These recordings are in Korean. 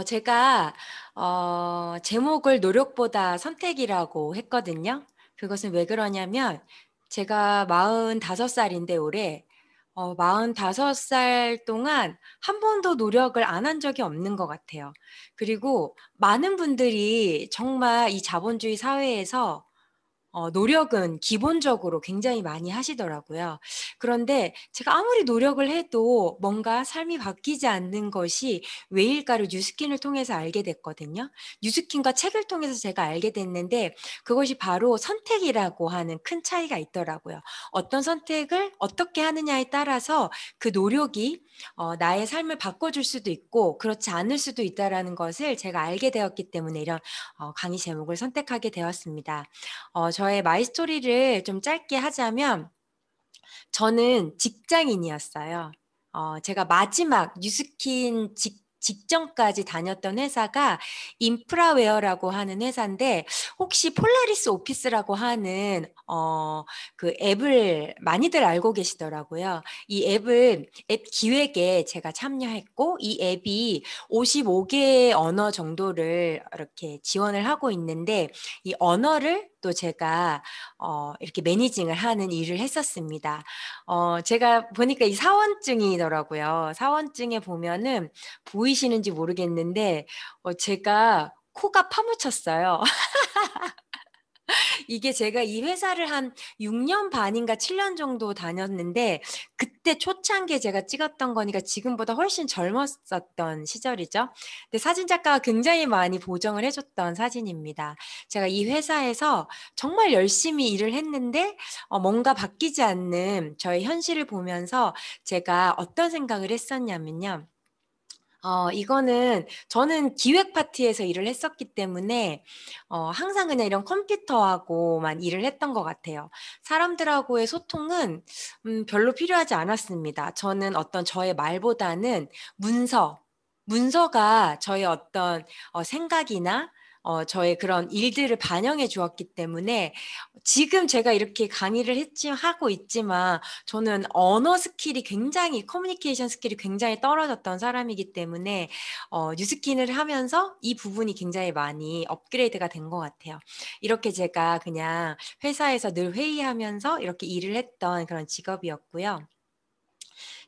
제가 제목을 노력보다 선택이라고 했거든요. 그것은 왜 그러냐면 제가 45살인데 올해 45살 동안 한 번도 노력을 안 한 적이 없는 것 같아요. 그리고 많은 분들이 정말 이 자본주의 사회에서 노력은 기본적으로 굉장히 많이 하시더라고요. 그런데 제가 아무리 노력을 해도 뭔가 삶이 바뀌지 않는 것이 왜일까를 뉴스킨을 통해서 알게 됐거든요. 뉴스킨과 책을 통해서 제가 알게 됐는데 그것이 바로 선택이라고 하는 큰 차이가 있더라고요. 어떤 선택을 어떻게 하느냐에 따라서 그 노력이 나의 삶을 바꿔줄 수도 있고 그렇지 않을 수도 있다라는 것을 제가 알게 되었기 때문에 이런 강의 제목을 선택하게 되었습니다. 저의 마이 스토리를 좀 짧게 하자면 저는 직장인이었어요. 제가 마지막 뉴스킨 직전까지 다녔던 회사가 인프라웨어라고 하는 회사인데 혹시 폴라리스 오피스라고 하는 그 앱을 많이들 알고 계시더라고요. 이 앱 기획에 제가 참여했고 이 앱이 55개 언어 정도를 이렇게 지원을 하고 있는데 이 언어를 또 제가 이렇게 매니징을 하는 일을 했었습니다. 제가 보니까 이 사원증이더라고요. 사원증에 보면은 보이시는지 모르겠는데 제가 코가 파묻혔어요. 이게 제가 이 회사를 한 6년 반인가 7년 정도 다녔는데 그때 초창기에 제가 찍었던 거니까 지금보다 훨씬 젊었었던 시절이죠. 근데 사진 작가가 굉장히 많이 보정을 해줬던 사진입니다. 제가 이 회사에서 정말 열심히 일을 했는데 뭔가 바뀌지 않는 저의 현실을 보면서 제가 어떤 생각을 했었냐면요. 이거는 저는 기획 파트에서 일을 했었기 때문에 항상 그냥 이런 컴퓨터하고만 일을 했던 것 같아요. 사람들하고의 소통은 별로 필요하지 않았습니다. 저는 어떤 저의 말보다는 문서가 저의 어떤 생각이나 저의 그런 일들을 반영해 주었기 때문에 지금 제가 이렇게 강의를 하고 있지만 저는 언어 스킬이 굉장히 커뮤니케이션 스킬이 굉장히 떨어졌던 사람이기 때문에 뉴스킨을 하면서 이 부분이 굉장히 많이 업그레이드가 된 것 같아요. 이렇게 제가 그냥 회사에서 늘 회의하면서 이렇게 일을 했던 그런 직업이었고요.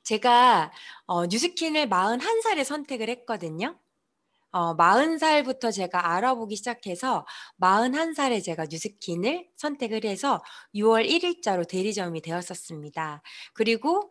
제가 뉴스킨을 41살에 선택을 했거든요. 40살부터 제가 알아보기 시작해서 41살에 제가 뉴스킨을 선택을 해서 6월 1일자로 대리점이 되었었습니다. 그리고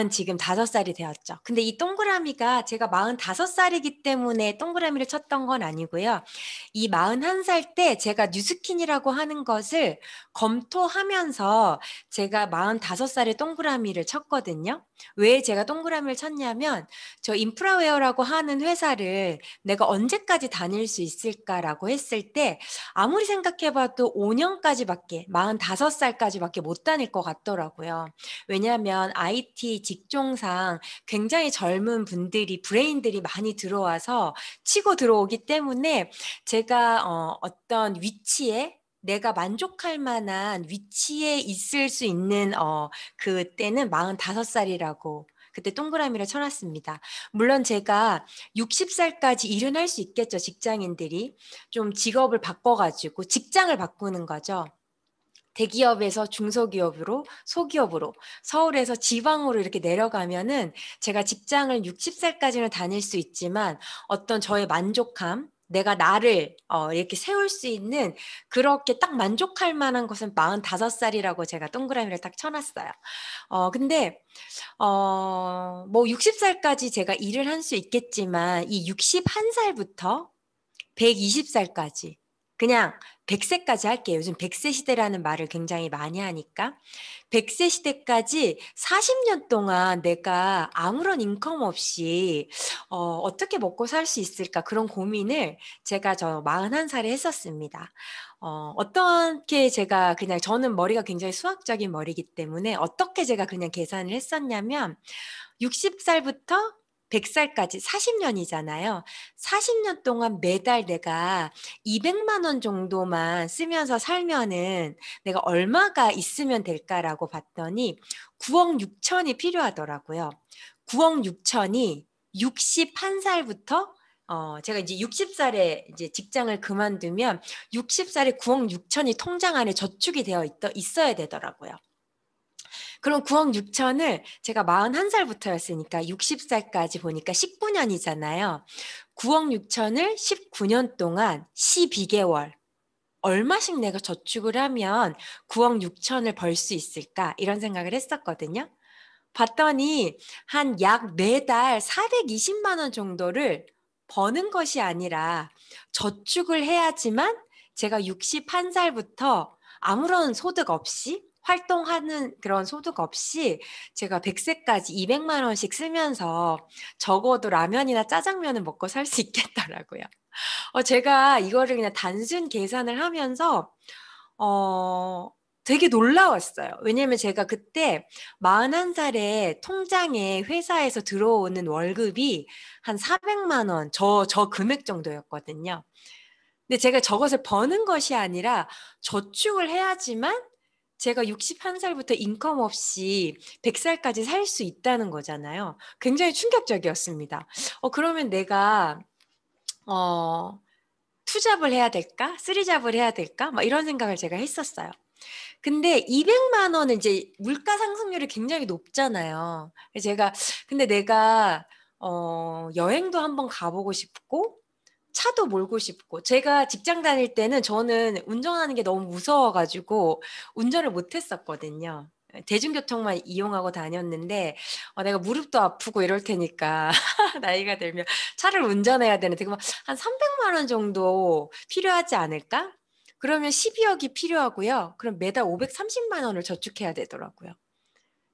지금 5살이 되었죠. 근데 이 동그라미가 제가 45살이기 때문에 동그라미를 쳤던 건 아니고요. 이 41살 때 제가 뉴스킨이라고 하는 것을 검토하면서 제가 45살에 동그라미를 쳤거든요. 왜 제가 동그라미를 쳤냐면 저 인프라웨어라고 하는 회사를 내가 언제까지 다닐 수 있을까라고 했을 때 아무리 생각해봐도 5년까지밖에 45살까지밖에 못 다닐 것 같더라고요. 왜냐하면 IT 직종상 굉장히 젊은 분들이 브레인들이 많이 들어와서 치고 들어오기 때문에 제가 어떤 위치에 내가 만족할 만한 위치에 있을 수 있는 그때는 45살이라고 그때 동그라미를 쳐놨습니다. 물론 제가 60살까지 일은 할 수 있겠죠. 직장인들이 좀 직업을 바꿔가지고 직장을 바꾸는 거죠. 대기업에서 중소기업으로 소기업으로 서울에서 지방으로 이렇게 내려가면은 제가 직장을 60살까지는 다닐 수 있지만 어떤 저의 만족함 내가 나를 이렇게 세울 수 있는 그렇게 딱 만족할 만한 것은 45살이라고 제가 동그라미를 딱 쳐놨어요. 근데 뭐 60살까지 제가 일을 할 수 있겠지만 이 61살부터 120살까지 그냥 100세까지 할게요. 요즘 100세 시대라는 말을 굉장히 많이 하니까 100세 시대까지 40년 동안 내가 아무런 인컴 없이 어떻게 먹고 살 수 있을까 그런 고민을 제가 저 41살에 했었습니다. 어떻게 제가 그냥 저는 머리가 굉장히 수학적인 머리이기 때문에 어떻게 제가 그냥 계산을 했었냐면 60살부터 100살까지 40년이잖아요. 40년 동안 매달 내가 200만 원 정도만 쓰면서 살면은 내가 얼마가 있으면 될까라고 봤더니 9억 6천이 필요하더라고요. 9억 6천이 61살부터 제가 이제 60살에 이제 직장을 그만두면 60살에 9억 6천이 통장 안에 저축이 되어 있어야 되더라고요. 그럼 9억 6천을 제가 41살부터였으니까 60살까지 보니까 19년이잖아요. 9억 6천을 19년 동안 12개월 얼마씩 내가 저축을 하면 9억 6천을 벌 수 있을까? 이런 생각을 했었거든요. 봤더니 한 약 매달 420만 원 정도를 버는 것이 아니라 저축을 해야지만 제가 61살부터 아무런 소득 없이 활동하는 그런 소득 없이 제가 100세까지 200만 원씩 쓰면서 적어도 라면이나 짜장면은 먹고 살 수 있겠더라고요. 제가 이거를 그냥 단순 계산을 하면서 어, 되게 놀라웠어요. 왜냐면 제가 그때 41살에 통장에 회사에서 들어오는 월급이 한 400만 원, 저 금액 정도였거든요. 근데 제가 저것을 버는 것이 아니라 저축을 해야지만 제가 61살부터 인컴 없이 100살까지 살 수 있다는 거잖아요. 굉장히 충격적이었습니다. 그러면 내가, 어, 투잡을 해야 될까? 쓰리잡을 해야 될까? 막 이런 생각을 제가 했었어요. 근데 200만 원은 이제 물가 상승률이 굉장히 높잖아요. 그래서 근데 내가, 여행도 한번 가보고 싶고, 차도 몰고 싶고, 제가 직장 다닐 때는 저는 운전하는 게 너무 무서워가지고, 운전을 못 했었거든요. 대중교통만 이용하고 다녔는데, 내가 무릎도 아프고 이럴 테니까, 나이가 들면 차를 운전해야 되는데, 그럼 한 300만 원 정도 필요하지 않을까? 그러면 12억이 필요하고요. 그럼 매달 530만 원을 저축해야 되더라고요.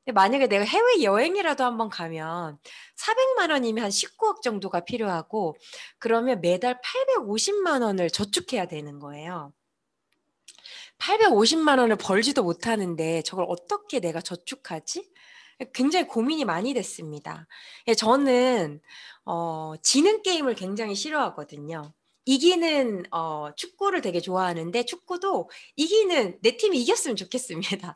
근데 만약에 내가 해외 여행이라도 한번 가면 400만 원이면 한 19억 정도가 필요하고 그러면 매달 850만 원을 저축해야 되는 거예요. 850만 원을 벌지도 못하는데 저걸 어떻게 내가 저축하지? 굉장히 고민이 많이 됐습니다. 저는 지는 게임을 굉장히 싫어하거든요. 이기는 축구를 되게 좋아하는데 축구도 이기는 내 팀이 이겼으면 좋겠습니다.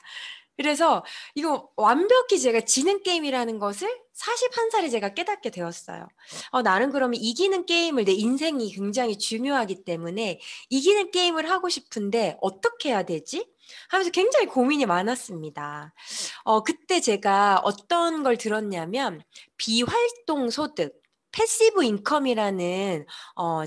그래서 이거 완벽히 제가 지는 게임이라는 것을 41살에 제가 깨닫게 되었어요. 나는 그러면 이기는 게임을 내 인생이 굉장히 중요하기 때문에 이기는 게임을 하고 싶은데 어떻게 해야 되지? 하면서 굉장히 고민이 많았습니다. 그때 제가 어떤 걸 들었냐면 비활동 소득, 패시브 인컴이라는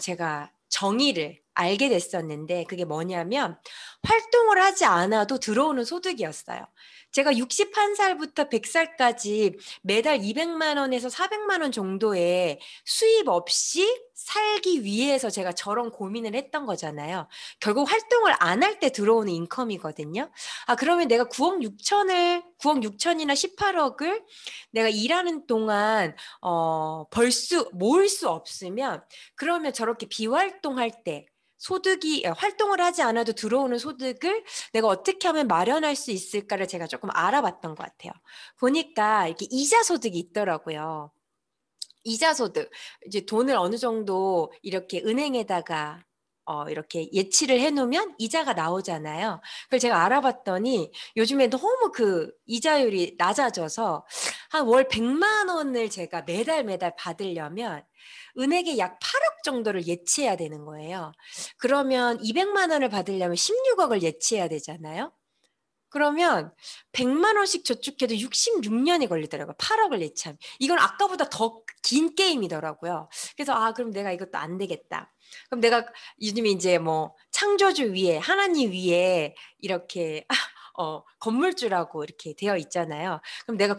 제가 정의를 알게 됐었는데 그게 뭐냐면 활동을 하지 않아도 들어오는 소득이었어요. 제가 61살부터 100살까지 매달 200만 원에서 400만 원 정도의 수입 없이 살기 위해서 제가 저런 고민을 했던 거잖아요. 결국 활동을 안 할 때 들어오는 인컴이거든요. 그러면 내가 9억 6천이나 18억을 내가 일하는 동안 모을 수 없으면 그러면 저렇게 비활동할 때 활동을 하지 않아도 들어오는 소득을 내가 어떻게 하면 마련할 수 있을까를 제가 조금 알아봤던 것 같아요. 보니까 이렇게 이자 소득이 있더라고요. 이자 소득. 이제 돈을 어느 정도 이렇게 은행에다가 이렇게 예치를 해놓으면 이자가 나오잖아요. 그걸 제가 알아봤더니 요즘에 너무 그 이자율이 낮아져서 한 월 100만 원을 제가 매달 받으려면 은행에 약 8억 정도를 예치해야 되는 거예요. 그러면 200만 원을 받으려면 16억을 예치해야 되잖아요. 그러면 100만 원씩 저축해도 66년이 걸리더라고요. 8억을 예치하면. 이건 아까보다 더 긴 게임이더라고요. 그래서 그럼 내가 이것도 안 되겠다. 그럼 내가 요즘에 이제 뭐 창조주 위에 하나님 위에 이렇게 건물주라고 이렇게 되어 있잖아요. 그럼 내가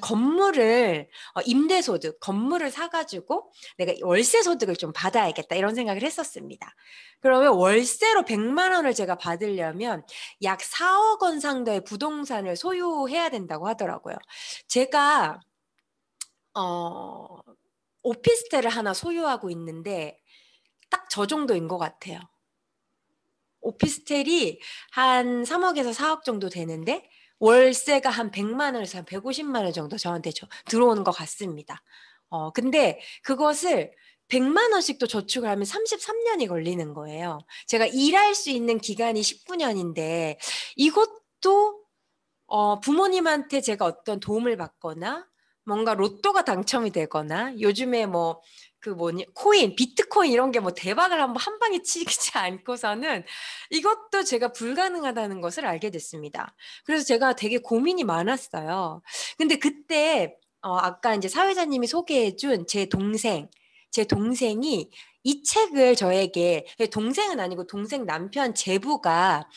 임대소득, 건물을 사가지고 내가 월세 소득을 좀 받아야겠다 이런 생각을 했었습니다. 그러면 월세로 100만 원을 제가 받으려면 약 4억 원 상도의 부동산을 소유해야 된다고 하더라고요. 제가 오피스텔을 하나 소유하고 있는데 딱 저 정도인 것 같아요. 오피스텔이 한 3억에서 4억 정도 되는데 월세가 한 100만 원에서 한 150만 원 정도 저한테 들어오는 것 같습니다. 근데 그것을 100만 원씩도 저축을 하면 33년이 걸리는 거예요. 제가 일할 수 있는 기간이 19년인데 이것도 부모님한테 제가 어떤 도움을 받거나 뭔가 로또가 당첨이 되거나 요즘에 뭐 그 뭐냐 코인, 비트코인 이런 게 뭐 대박을 한번 한 방에 치지 않고서는 이것도 제가 불가능하다는 것을 알게 됐습니다. 그래서 제가 되게 고민이 많았어요. 근데 그때 아까 이제 사회자님이 소개해 준 제 동생이 이 책을 저에게, 동생은 아니고 동생 남편 제부가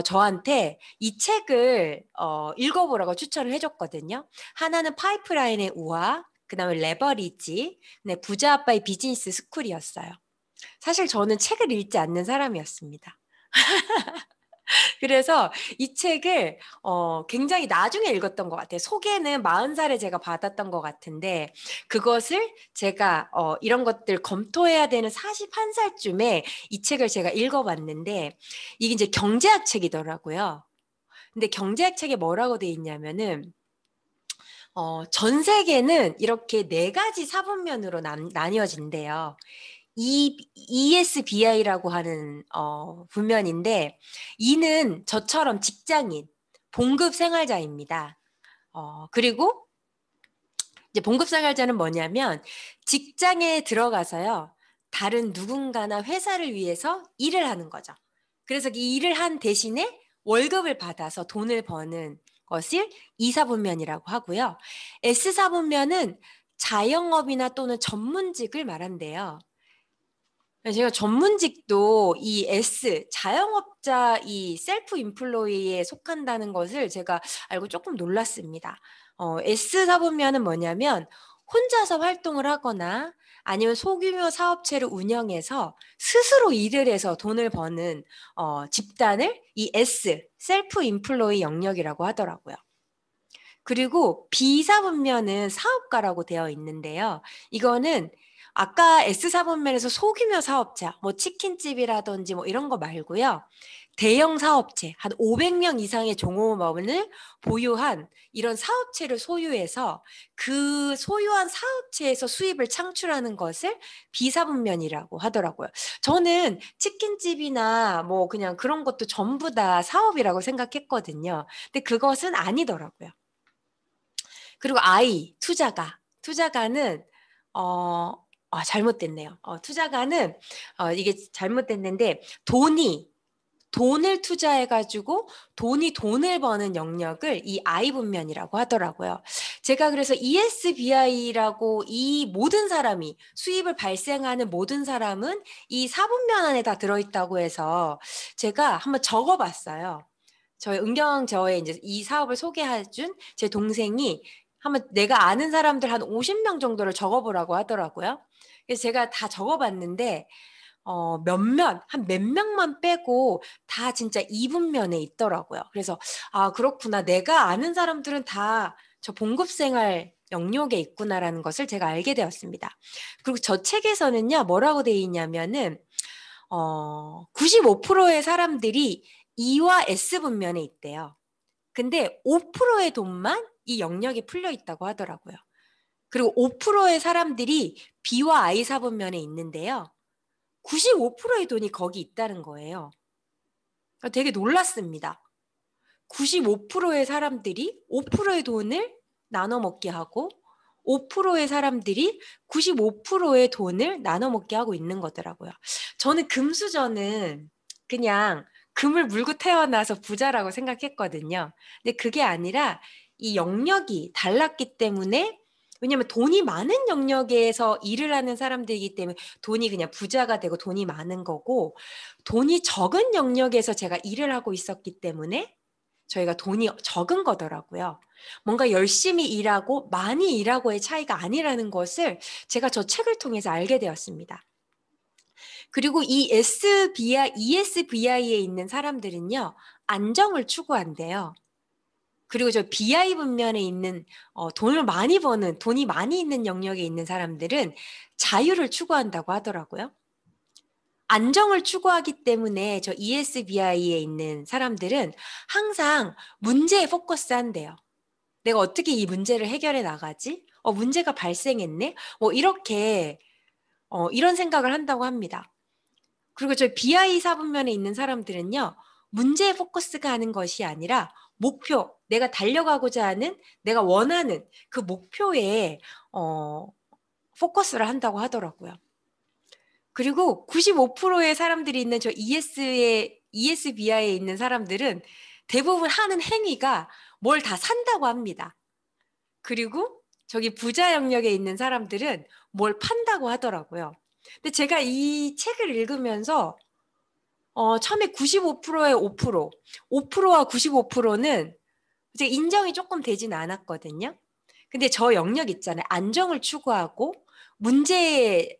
저한테 이 책을 읽어보라고 추천을 해줬거든요. 하나는 파이프라인의 우화, 그다음에 레버리지, 네, 부자 아빠의 비즈니스 스쿨이었어요. 사실 저는 책을 읽지 않는 사람이었습니다. 그래서 이 책을 굉장히 나중에 읽었던 것 같아요. 소개는 40살에 제가 받았던 것 같은데 그것을 제가 이런 것들 검토해야 되는 41살쯤에 이 책을 제가 읽어봤는데 이게 이제 경제학 책이더라고요. 근데 경제학 책에 뭐라고 돼 있냐면은 전 세계는 이렇게 네 가지 사분면으로 나뉘어진대요. ESBI라고 하는 분면인데 E는 저처럼 직장인, 봉급 생활자입니다. 그리고 이제 봉급 생활자는 뭐냐면 직장에 들어가서요. 다른 누군가나 회사를 위해서 일을 하는 거죠. 그래서 이 일을 한 대신에 월급을 받아서 돈을 버는 것을 E사분면이라고 하고요. S사분면은 자영업이나 또는 전문직을 말한대요. 제가 전문직도 이 자영업자 이 셀프 인플로이에 속한다는 것을 제가 알고 조금 놀랐습니다. S사분면은 뭐냐면 혼자서 활동을 하거나 아니면 소규모 사업체를 운영해서 스스로 일을 해서 돈을 버는 집단을 이 셀프 인플로이 영역이라고 하더라고요. 그리고 B사분면은 사업가라고 되어 있는데요. 이거는 아까 S사분면에서 소규모 사업자, 뭐 치킨집이라든지 뭐 이런 거 말고요. 대형 사업체, 한 500명 이상의 종업원을 보유한 이런 사업체를 소유해서 그 소유한 사업체에서 수입을 창출하는 것을 B사분면이라고 하더라고요. 저는 치킨집이나 뭐 그냥 그런 것도 전부 다 사업이라고 생각했거든요. 근데 그것은 아니더라고요. 그리고 투자가는 잘못됐네요. 투자가는 이게 잘못됐는데 돈을 투자해가지고 돈을 버는 영역을 이 I 분면이라고 하더라고요. 제가 그래서 ESBI라고 이 모든 사람이 수입을 발생하는 모든 사람은 이 4분면 안에 다 들어있다고 해서 제가 한번 적어봤어요. 저의 이제 이 사업을 소개해준 제 동생이 한번 내가 아는 사람들 한 50명 정도를 적어보라고 하더라고요. 그래서 제가 다 적어봤는데 한 몇 명만 빼고 다 진짜 이분면에 있더라고요. 그래서 그렇구나. 내가 아는 사람들은 다 저 봉급생활 영역에 있구나라는 것을 제가 알게 되었습니다. 그리고 저 책에서는요, 뭐라고 돼 있냐면은 95%의 사람들이 E와 S 분면에 있대요. 근데 5%의 돈만 이 영역에 풀려 있다고 하더라고요. 그리고 5%의 사람들이 B와 I 사분면에 있는데요. 95%의 돈이 거기 있다는 거예요. 되게 놀랐습니다. 95%의 사람들이 5%의 돈을 나눠 먹게 하고 5%의 사람들이 95%의 돈을 나눠 먹게 하고 있는 거더라고요. 저는 금수저는 그냥 금을 물고 태어나서 부자라고 생각했거든요. 근데 그게 아니라 이 영역이 달랐기 때문에, 왜냐하면 돈이 많은 영역에서 일을 하는 사람들이기 때문에 돈이 그냥 부자가 되고 돈이 많은 거고, 돈이 적은 영역에서 제가 일을 하고 있었기 때문에 저희가 돈이 적은 거더라고요. 뭔가 열심히 일하고 많이 일하고의 차이가 아니라는 것을 제가 저 책을 통해서 알게 되었습니다. 그리고 이 ESBI에 있는 사람들은요, 안정을 추구한대요. 그리고 저 BI 분면에 있는 돈을 많이 버는, 돈이 많이 있는 영역에 있는 사람들은 자유를 추구한다고 하더라고요. 안정을 추구하기 때문에 저 ESBI에 있는 사람들은 항상 문제에 포커스 한대요. 내가 어떻게 이 문제를 해결해 나가지? 문제가 발생했네? 뭐 이렇게 이런 생각을 한다고 합니다. 그리고 저 BI 사분면에 있는 사람들은요, 문제에 포커스가 하는 것이 아니라 목표, 내가 달려가고자 하는, 내가 원하는 그 목표에 포커스를 한다고 하더라고요. 그리고 95%의 사람들이 있는 저 ESBI에 있는 사람들은 대부분 하는 행위가 뭘 다 산다고 합니다. 그리고 저기 부자 영역에 있는 사람들은 뭘 판다고 하더라고요. 근데 제가 이 책을 읽으면서 처음에 95%의 5%, 5%와 95%는 이제 인정이 조금 되진 않았거든요. 근데 저 영역 있잖아요. 안정을 추구하고 문제에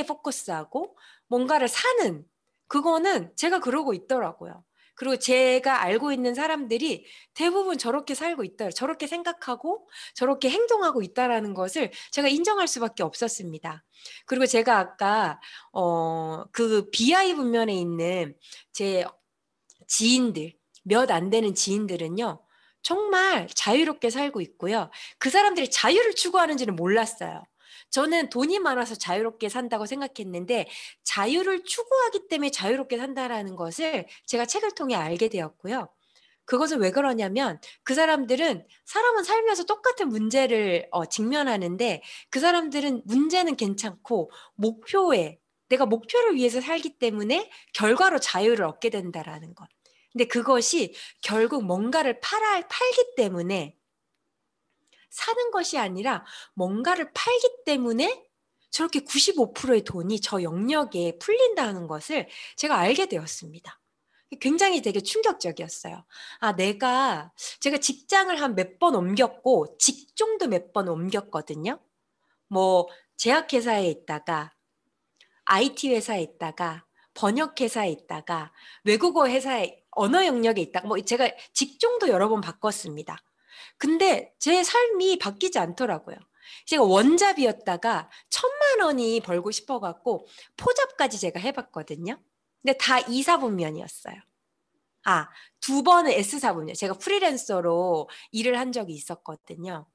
포커스하고 뭔가를 사는 그거는 제가 그러고 있더라고요. 그리고 제가 알고 있는 사람들이 대부분 저렇게 살고 있다, 저렇게 생각하고 저렇게 행동하고 있다라는 것을 제가 인정할 수밖에 없었습니다. 그리고 제가 아까 그 BI 분면에 있는 제 지인들, 몇 안 되는 지인들은요, 정말 자유롭게 살고 있고요. 그 사람들이 자유를 추구하는지는 몰랐어요. 저는 돈이 많아서 자유롭게 산다고 생각했는데 자유를 추구하기 때문에 자유롭게 산다라는 것을 제가 책을 통해 알게 되었고요. 그것은 왜 그러냐면 그 사람들은 사람은 살면서 똑같은 문제를 직면하는데 그 사람들은 문제는 괜찮고 내가 목표를 위해서 살기 때문에 결과로 자유를 얻게 된다라는 것. 근데 그것이 결국 뭔가를 팔기 때문에 사는 것이 아니라 뭔가를 팔기 때문에 저렇게 95%의 돈이 저 영역에 풀린다는 것을 제가 알게 되었습니다. 굉장히 되게 충격적이었어요. 제가 직장을 한 몇 번 옮겼고, 직종도 몇 번 옮겼거든요. 뭐, 제약회사에 있다가, IT 회사에 있다가, 번역회사에 있다가, 외국어 회사에, 언어 영역에 있다가, 뭐, 제가 직종도 여러 번 바꿨습니다. 근데 제 삶이 바뀌지 않더라고요. 제가 원잡이였다가 1,000만 원이 벌고 싶어갖고 포잡까지 제가 해봤거든요. 근데 다 E사분면이었어요. 아, 2번은 S사분면. 제가 프리랜서로 일을 한 적이 있었거든요.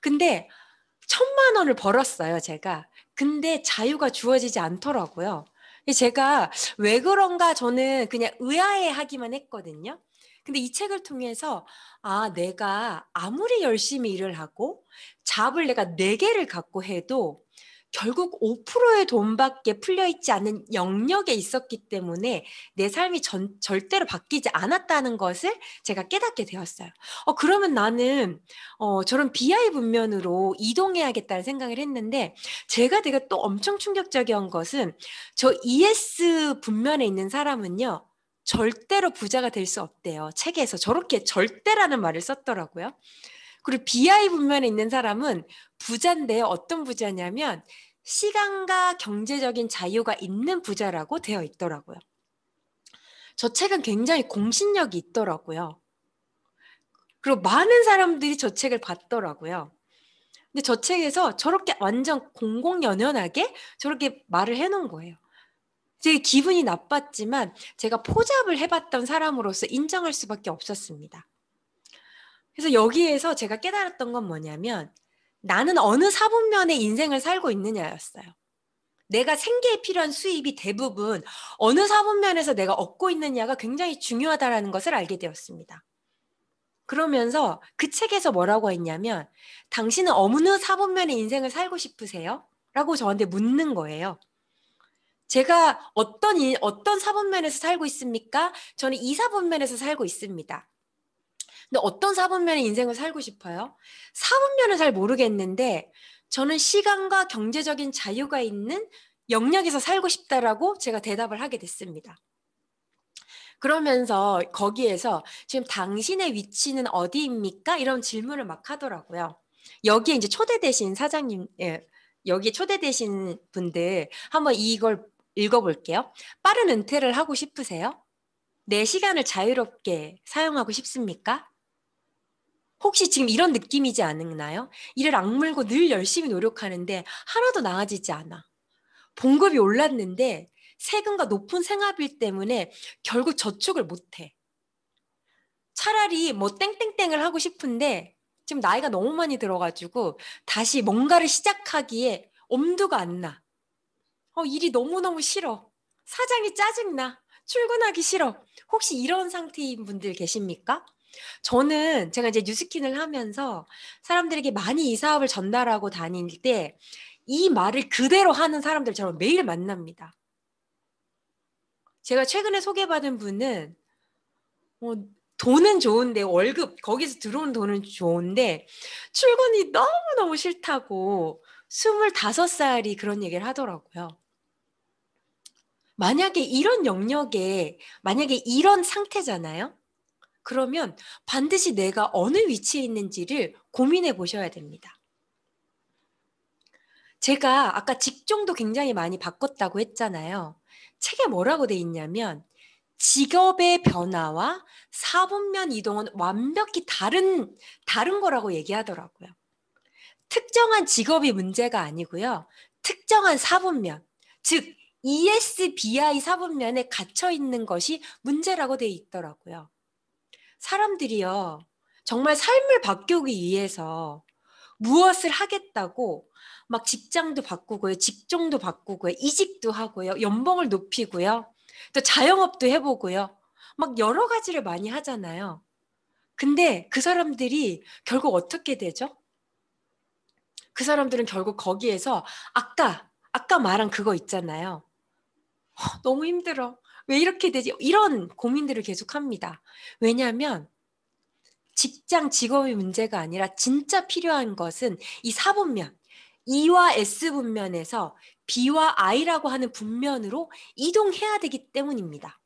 근데 1,000만 원을 벌었어요, 제가. 근데 자유가 주어지지 않더라고요. 제가 왜 그런가 저는 그냥 의아해 하기만 했거든요. 근데 이 책을 통해서 내가 아무리 열심히 일을 하고 잡을 내가 4개를 갖고 해도 결국 5%의 돈밖에 풀려있지 않은 영역에 있었기 때문에 내 삶이 절대로 바뀌지 않았다는 것을 제가 깨닫게 되었어요. 그러면 나는 저런 BI 분면으로 이동해야겠다는 생각을 했는데 제가 되게 또 엄청 충격적이었던 것은 저 ES 분면에 있는 사람은요. 절대로 부자가 될 수 없대요. 책에서 저렇게 절대라는 말을 썼더라고요. 그리고 BI 분면에 있는 사람은 부자인데요. 어떤 부자냐면 시간과 경제적인 자유가 있는 부자라고 되어 있더라고요. 저 책은 굉장히 공신력이 있더라고요. 그리고 많은 사람들이 저 책을 봤더라고요. 근데 저 책에서 저렇게 완전 공공연연하게 저렇게 말을 해놓은 거예요. 제 기분이 나빴지만 제가 포잡을 해봤던 사람으로서 인정할 수밖에 없었습니다. 그래서 여기에서 제가 깨달았던 건 뭐냐면 나는 어느 사분면의 인생을 살고 있느냐였어요. 내가 생계에 필요한 수입이 대부분 어느 사분면에서 내가 얻고 있느냐가 굉장히 중요하다는 것을 알게 되었습니다. 그러면서 그 책에서 뭐라고 했냐면 당신은 어느 사분면의 인생을 살고 싶으세요? 라고 저한테 묻는 거예요. 제가 어떤 사분면에서 살고 있습니까? 저는 이 사분면에서 살고 있습니다. 근데 어떤 사분면의 인생을 살고 싶어요? 사분면은 잘 모르겠는데 저는 시간과 경제적인 자유가 있는 영역에서 살고 싶다라고 제가 대답을 하게 됐습니다. 그러면서 거기에서 지금 당신의 위치는 어디입니까? 이런 질문을 막 하더라고요. 여기에 이제 초대되신 사장님, 여기에 초대되신 분들 한번 이걸 읽어볼게요. 빠른 은퇴를 하고 싶으세요? 내 시간을 자유롭게 사용하고 싶습니까? 혹시 지금 이런 느낌이지 않나요? 이를 악물고 늘 열심히 노력하는데 하나도 나아지지 않아. 봉급이 올랐는데 세금과 높은 생활비 때문에 결국 저축을 못해. 차라리 뭐 땡땡땡을 하고 싶은데 지금 나이가 너무 많이 들어가지고 다시 뭔가를 시작하기에 엄두가 안 나. 일이 너무너무 싫어. 사장이 짜증나. 출근하기 싫어. 혹시 이런 상태인 분들 계십니까? 저는 제가 이제 뉴스킨을 하면서 사람들에게 많이 이 사업을 전달하고 다닐 때 이 말을 그대로 하는 사람들 저는 매일 만납니다. 제가 최근에 소개받은 분은 어, 돈은 좋은데 월급 거기서 들어온 돈은 좋은데 출근이 너무너무 싫다고 25살이 그런 얘기를 하더라고요. 만약에 이런 영역에 만약에 이런 상태잖아요. 그러면 반드시 내가 어느 위치에 있는지를 고민해 보셔야 됩니다. 제가 아까 직종도 굉장히 많이 바꿨다고 했잖아요. 책에 뭐라고 돼 있냐면 직업의 변화와 사분면 이동은 완벽히 다른 거라고 얘기하더라고요. 특정한 직업이 문제가 아니고요. 특정한 사분면, 즉 ESBI 사분면에 갇혀 있는 것이 문제라고 돼 있더라고요. 사람들이요. 정말 삶을 바꾸기 위해서 무엇을 하겠다고 막 직장도 바꾸고요. 직종도 바꾸고요. 이직도 하고요. 연봉을 높이고요. 또 자영업도 해보고요. 막 여러 가지를 많이 하잖아요. 근데 그 사람들이 결국 어떻게 되죠? 그 사람들은 결국 거기에서 아까 말한 그거 있잖아요. 너무 힘들어. 왜 이렇게 되지? 이런 고민들을 계속 합니다. 왜냐하면 직장 직업이 문제가 아니라 진짜 필요한 것은 이 사분면, E와 S 분면에서 B와 I라고 하는 분면으로 이동해야 되기 때문입니다.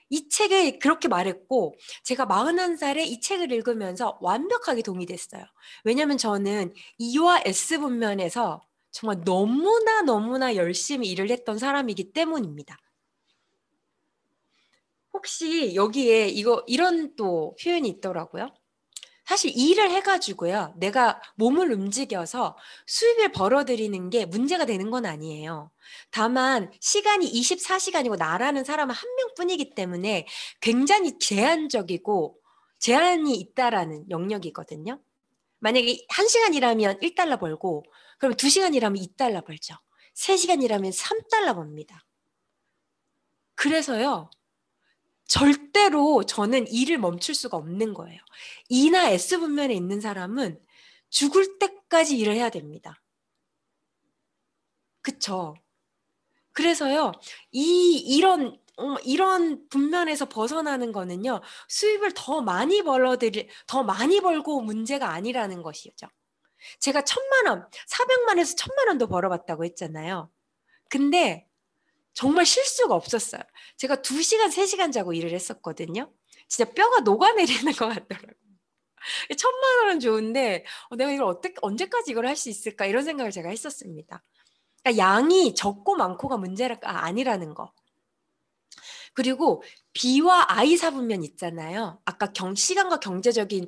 이 책에 그렇게 말했고 제가 41살에 이 책을 읽으면서 완벽하게 동의됐어요. 왜냐하면 저는 E와 S 분면에서 정말 너무나 열심히 일을 했던 사람이기 때문입니다. 혹시 여기에 이런 또 표현이 있더라고요. 사실 일을 해가지고요. 내가 몸을 움직여서 수입을 벌어들이는 게 문제가 되는 건 아니에요. 다만 시간이 24시간이고 나라는 사람은 한 명뿐이기 때문에 굉장히 제한적이고 제한이 있다라는 영역이거든요. 만약에 1시간 일하면 1달러 벌고 그럼 2시간 일하면 2달러 벌죠. 3시간 일하면 3달러 법니다. 그래서요. 절대로 저는 일을 멈출 수가 없는 거예요. E나 S 분면에 있는 사람은 죽을 때까지 일을 해야 됩니다. 그쵸? 그래서요, 이런 분면에서 벗어나는 거는요, 수입을 더 많이 벌고 문제가 아니라는 것이죠. 제가 1,000만 원, 400만에서 1,000만 원도 벌어봤다고 했잖아요. 근데 정말 실수가 없었어요. 제가 2시간, 3시간 자고 일을 했었거든요. 진짜 뼈가 녹아내리는 것 같더라고요. 1,000만 원은 좋은데 내가 이걸 언제까지 이걸 할 수 있을까 이런 생각을 제가 했었습니다. 그러니까 양이 적고 많고가 문제가 아니라는 거. 그리고 B와 I 사분면 있잖아요. 아까 시간과 경제적인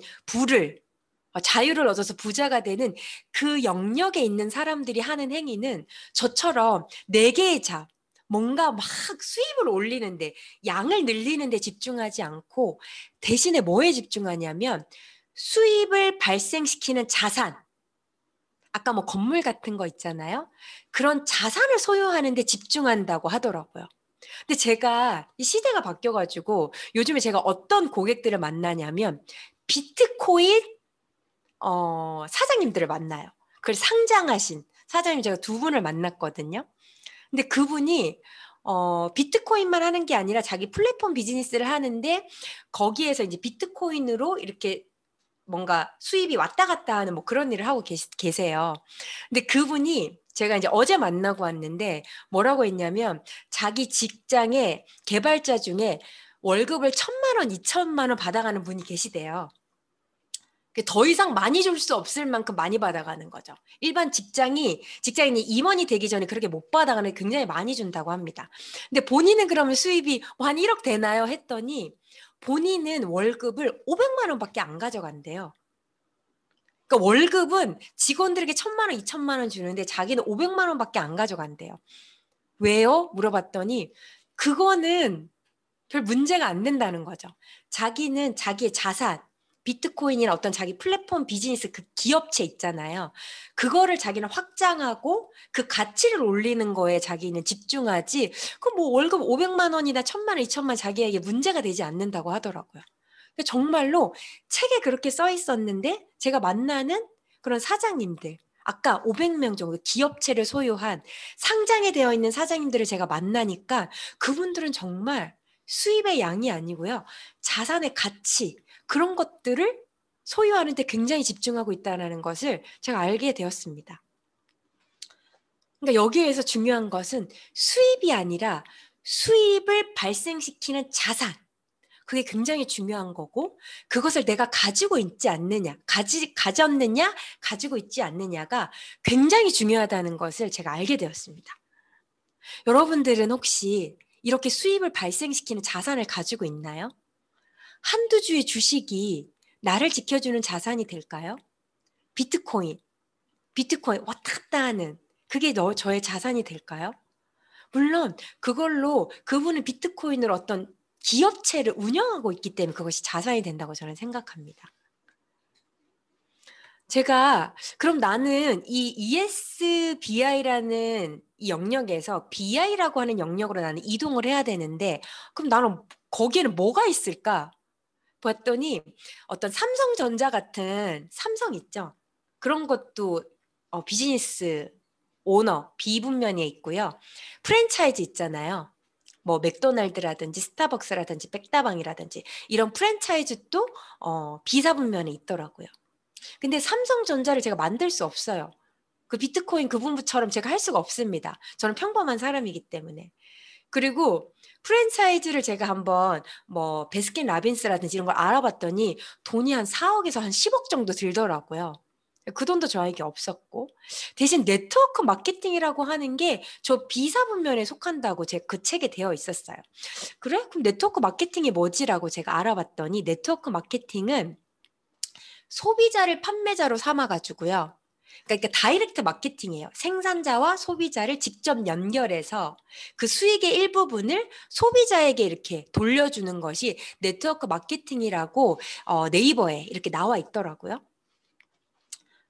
자유를 얻어서 부자가 되는 그 영역에 있는 사람들이 하는 행위는 저처럼 네 개의 잡, 뭔가 막 수입을 올리는데 양을 늘리는데 집중하지 않고 대신에 뭐에 집중하냐면 수입을 발생시키는 자산, 아까 뭐 건물 같은 거 있잖아요. 그런 자산을 소유하는 데 집중한다고 하더라고요. 근데 제가 이 시대가 바뀌어가지고 요즘에 제가 어떤 고객들을 만나냐면 비트코인 사장님들을 만나요. 그걸 상장하신 사장님 제가 2분을 만났거든요. 근데 그분이 비트코인만 하는 게 아니라 자기 플랫폼 비즈니스를 하는데 거기에서 이제 비트코인으로 이렇게 뭔가 수입이 왔다 갔다 하는 뭐 그런 일을 하고 계세요. 근데 그분이 제가 이제 어제 만나고 왔는데 뭐라고 했냐면 자기 직장의 개발자 중에 월급을 1,000만 원, 2천만 원 받아가는 분이 계시대요. 더 이상 많이 줄 수 없을 만큼 많이 받아가는 거죠. 일반 직장인이 임원이 되기 전에 그렇게 못 받아가는 게 굉장히 많이 준다고 합니다. 근데 본인은 그러면 수입이 한 1억 되나요? 했더니 본인은 월급을 500만 원밖에 안 가져간대요. 그러니까 월급은 직원들에게 1,000만 원, 2천만 원 주는데 자기는 500만 원밖에 안 가져간대요. 왜요? 물어봤더니 그거는 별 문제가 안 된다는 거죠. 자기는 자기의 자산, 비트코인이나 어떤 자기 플랫폼 비즈니스 그 기업체 있잖아요. 그거를 자기는 확장하고 그 가치를 올리는 거에 자기는 집중하지 그 뭐 월급 500만 원이나 1000만 원, 2000만 원 자기에게 문제가 되지 않는다고 하더라고요. 정말로 책에 그렇게 써 있었는데 제가 만나는 그런 사장님들 아까 500명 정도 기업체를 소유한 상장에 되어 있는 사장님들을 제가 만나니까 그분들은 정말 수입의 양이 아니고요. 자산의 가치 그런 것들을 소유하는 데 굉장히 집중하고 있다는 것을 제가 알게 되었습니다. 그러니까 여기에서 중요한 것은 수입이 아니라 수입을 발생시키는 자산 그게 굉장히 중요한 거고 그것을 내가 가지고 있지 않느냐 가졌느냐 가지고 있지 않느냐가 굉장히 중요하다는 것을 제가 알게 되었습니다. 여러분들은 혹시 이렇게 수입을 발생시키는 자산을 가지고 있나요? 한두 주의 주식이 나를 지켜주는 자산이 될까요? 비트코인 왔다 갔다 하는 그게 저의 자산이 될까요? 물론 그걸로 그분은 비트코인을 어떤 기업체를 운영하고 있기 때문에 그것이 자산이 된다고 저는 생각합니다. 제가 그럼 나는 이 ESBI라는 이 영역에서 BI라고 하는 영역으로 나는 이동을 해야 되는데 그럼 나는 거기에는 뭐가 있을까? 봤더니 어떤 삼성전자 같은 삼성 있죠? 그런 것도 비즈니스 오너 비분면에 있고요. 프랜차이즈 있잖아요. 뭐 맥도날드라든지 스타벅스라든지 백다방이라든지 이런 프랜차이즈도 비사분면에 있더라고요. 근데 삼성전자를 제가 만들 수 없어요. 그 비트코인 그분처럼 제가 할 수가 없습니다. 저는 평범한 사람이기 때문에. 그리고 프랜차이즈를 제가 한번 뭐 베스킨라빈스라든지 이런 걸 알아봤더니 돈이 한 4억에서 한 10억 정도 들더라고요. 그 돈도 저에게 없었고 대신 네트워크 마케팅이라고 하는 게 저 비사분면에 속한다고 제 그 책에 되어 있었어요. 그래? 그럼 네트워크 마케팅이 뭐지라고 제가 알아봤더니 네트워크 마케팅은 소비자를 판매자로 삼아가지고요. 그러니까 다이렉트 마케팅이에요. 생산자와 소비자를 직접 연결해서 그 수익의 일부분을 소비자에게 이렇게 돌려주는 것이 네트워크 마케팅이라고 네이버에 이렇게 나와 있더라고요.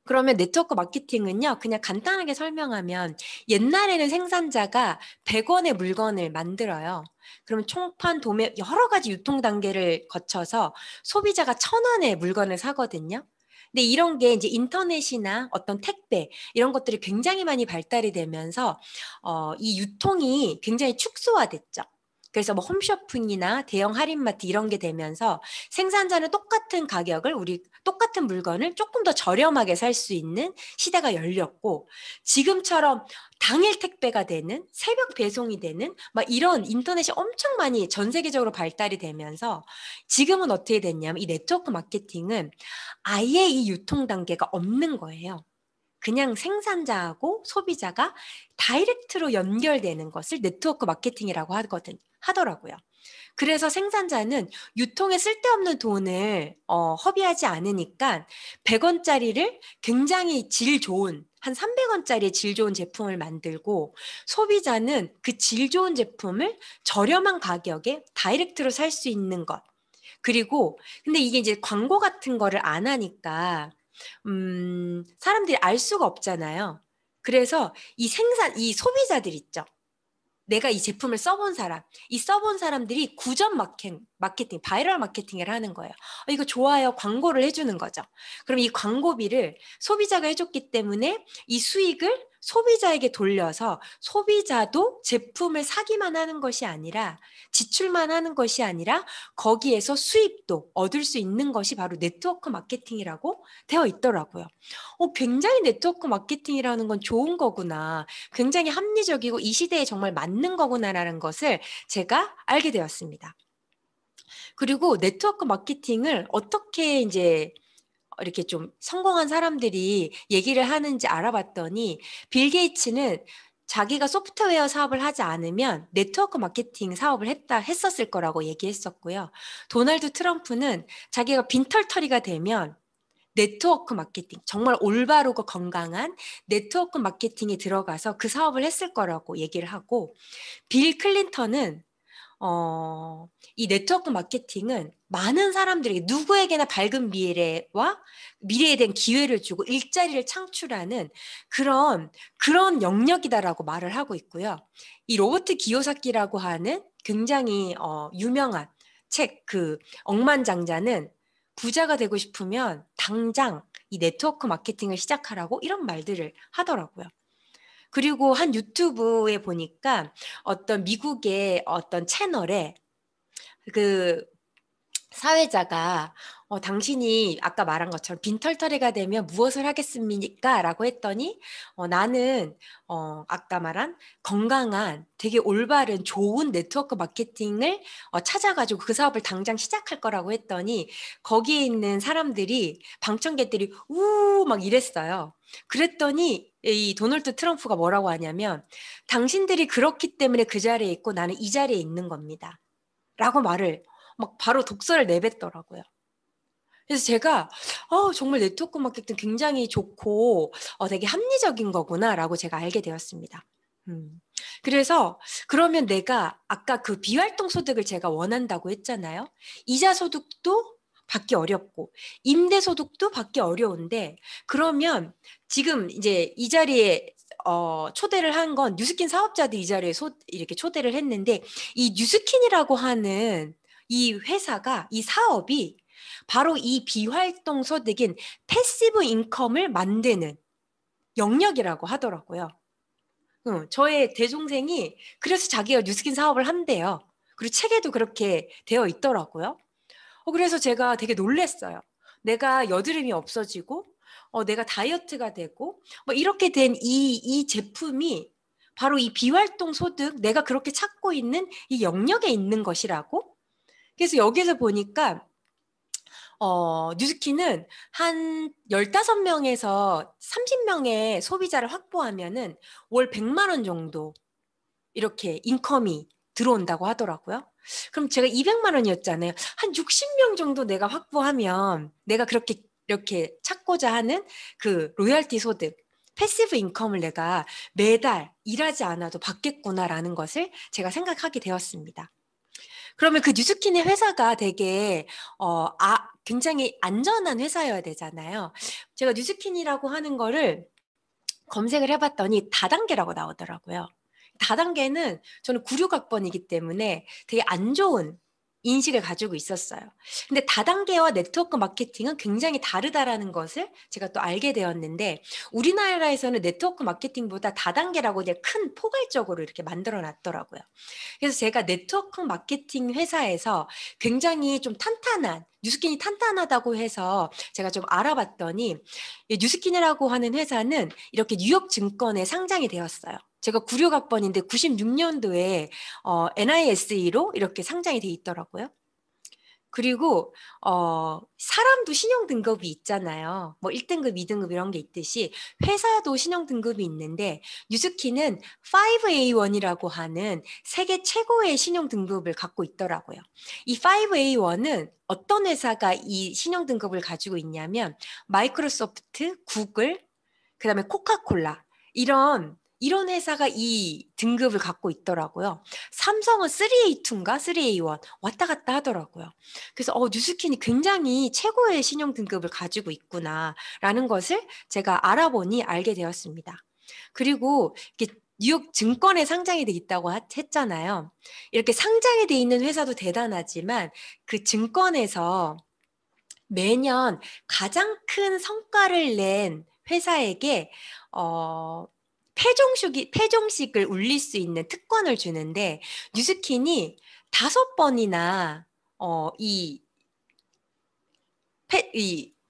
그러면 네트워크 마케팅은요, 그냥 간단하게 설명하면 옛날에는 생산자가 100원의 물건을 만들어요. 그러면 총판, 도매, 여러 가지 유통 단계를 거쳐서 소비자가 1000원의 물건을 사거든요. 근데 이런 게 이제 인터넷이나 어떤 택배 이런 것들이 굉장히 많이 발달이 되면서 이 유통이 굉장히 축소화됐죠. 그래서 뭐 홈쇼핑이나 대형 할인마트 이런 게 되면서 생산자는 똑같은 가격을 우리 똑같은 물건을 조금 더 저렴하게 살 수 있는 시대가 열렸고 지금처럼 당일 택배가 되는 새벽 배송이 되는 막 이런 인터넷이 엄청 많이 전 세계적으로 발달이 되면서 지금은 어떻게 됐냐면 이 네트워크 마케팅은 아예 이 유통 단계가 없는 거예요. 그냥 생산자하고 소비자가 다이렉트로 연결되는 것을 네트워크 마케팅이라고 하더라고요. 그래서 생산자는 유통에 쓸데없는 돈을 허비하지 않으니까 100원짜리를 굉장히 질 좋은 한 300원짜리 질 좋은 제품을 만들고 소비자는 그 질 좋은 제품을 저렴한 가격에 다이렉트로 살 수 있는 것. 그리고 근데 이게 이제 광고 같은 거를 안 하니까 사람들이 알 수가 없잖아요. 그래서 이 소비자들 있죠. 내가 이 제품을 써본 사람, 이 써본 사람들이 구전 마케팅, 바이럴 마케팅을 하는 거예요. 이거 좋아요. 광고를 해주는 거죠. 그럼 이 광고비를 소비자가 해줬기 때문에 이 수익을 소비자에게 돌려서 소비자도 제품을 사기만 하는 것이 아니라 지출만 하는 것이 아니라 거기에서 수입도 얻을 수 있는 것이 바로 네트워크 마케팅이라고 되어 있더라고요. 굉장히 네트워크 마케팅이라는 건 좋은 거구나. 굉장히 합리적이고 이 시대에 정말 맞는 거구나라는 것을 제가 알게 되었습니다. 그리고 네트워크 마케팅을 어떻게 이제 이렇게 좀 성공한 사람들이 얘기를 하는지 알아봤더니 빌 게이츠는 자기가 소프트웨어 사업을 하지 않으면 네트워크 마케팅 사업을 했었을 거라고 얘기했었고요. 도널드 트럼프는 자기가 빈털터리가 되면 네트워크 마케팅, 정말 올바르고 건강한 네트워크 마케팅에 들어가서 그 사업을 했을 거라고 얘기를 하고 빌 클린턴은 이 네트워크 마케팅은 많은 사람들에게 누구에게나 밝은 미래와 미래에 대한 기회를 주고 일자리를 창출하는 그런 영역이다라고 말을 하고 있고요. 이 로버트 기요사키라고 하는 굉장히 유명한 책 그 억만장자는 부자가 되고 싶으면 당장 이 네트워크 마케팅을 시작하라고 이런 말들을 하더라고요. 그리고 한 유튜브에 보니까 어떤 미국의 어떤 채널에 그 사회자가 당신이 아까 말한 것처럼 빈털터리가 되면 무엇을 하겠습니까? 라고 했더니 나는 아까 말한 건강한 되게 올바른 좋은 네트워크 마케팅을 찾아가지고 그 사업을 당장 시작할 거라고 했더니 거기에 있는 사람들이 방청객들이 우 막 이랬어요. 그랬더니 이 도널드 트럼프가 뭐라고 하냐면 당신들이 그렇기 때문에 그 자리에 있고 나는 이 자리에 있는 겁니다. 라고 말을 막 바로 독서를 내뱉더라고요. 그래서 제가 정말 네트워크 마케팅 굉장히 좋고 되게 합리적인 거구나라고 제가 알게 되었습니다. 그래서 그러면 내가 아까 그 비활동 소득을 제가 원한다고 했잖아요. 이자 소득도 받기 어렵고 임대 소득도 받기 어려운데 그러면 지금 이제 이 자리에 초대를 한 건 뉴스킨 사업자들 이 자리에 이렇게 초대를 했는데 이 뉴스킨이라고 하는 이 회사가 이 사업이 바로 이 비활동 소득인 패시브 인컴을 만드는 영역이라고 하더라고요. 저의 대동생이 그래서 자기가 뉴스킨 사업을 한대요. 그리고 책에도 그렇게 되어 있더라고요. 그래서 제가 되게 놀랬어요. 내가 여드름이 없어지고, 내가 다이어트가 되고, 뭐 이렇게 된 이 제품이 바로 이 비활동 소득, 내가 그렇게 찾고 있는 이 영역에 있는 것이라고? 그래서 여기서 보니까 뉴스킨은 한 15명에서 30명의 소비자를 확보하면은 월 100만 원 정도 이렇게 인컴이 들어온다고 하더라고요. 그럼 제가 200만 원이었잖아요. 한 60명 정도 내가 확보하면 내가 그렇게 이렇게 찾고자 하는 그 로열티 소득, 패시브 인컴을 내가 매달 일하지 않아도 받겠구나라는 것을 제가 생각하게 되었습니다. 그러면 그 뉴스킨의 회사가 되게 굉장히 안전한 회사여야 되잖아요. 제가 뉴스킨이라고 하는 거를 검색을 해봤더니 다단계라고 나오더라고요. 다단계는 저는 96학번이기 때문에 되게 안 좋은 인식을 가지고 있었어요. 근데 다단계와 네트워크 마케팅은 굉장히 다르다라는 것을 제가 또 알게 되었는데 우리나라에서는 네트워크 마케팅보다 다단계라고 그냥 큰 포괄적으로 이렇게 만들어 놨더라고요. 그래서 제가 네트워크 마케팅 회사에서 굉장히 좀 탄탄한 뉴스킨이 탄탄하다고 해서 제가 좀 알아봤더니 뉴스킨이라고 하는 회사는 이렇게 뉴욕 증권에 상장이 되었어요. 제가 96학번인데 96년도에 NISE로 이렇게 상장이 돼 있더라고요. 그리고 사람도 신용 등급이 있잖아요. 뭐 1등급, 2등급 이런 게 있듯이 회사도 신용 등급이 있는데 뉴스킨은 5A1이라고 하는 세계 최고의 신용 등급을 갖고 있더라고요. 이 5A1은 어떤 회사가 이 신용 등급을 가지고 있냐면 마이크로소프트, 구글, 그다음에 코카콜라 이런 회사가 이 등급을 갖고 있더라고요. 삼성은 3A2인가 3A1 왔다 갔다 하더라고요. 그래서 뉴스킨이 굉장히 최고의 신용 등급을 가지고 있구나라는 것을 제가 알아보니 알게 되었습니다. 그리고 이렇게 뉴욕 증권에 상장이 돼 있다고 했잖아요. 이렇게 상장이 돼 있는 회사도 대단하지만 그 증권에서 매년 가장 큰 성과를 낸 회사에게 패종식을 울릴 수 있는 특권을 주는데 뉴스킨이 5번이나 이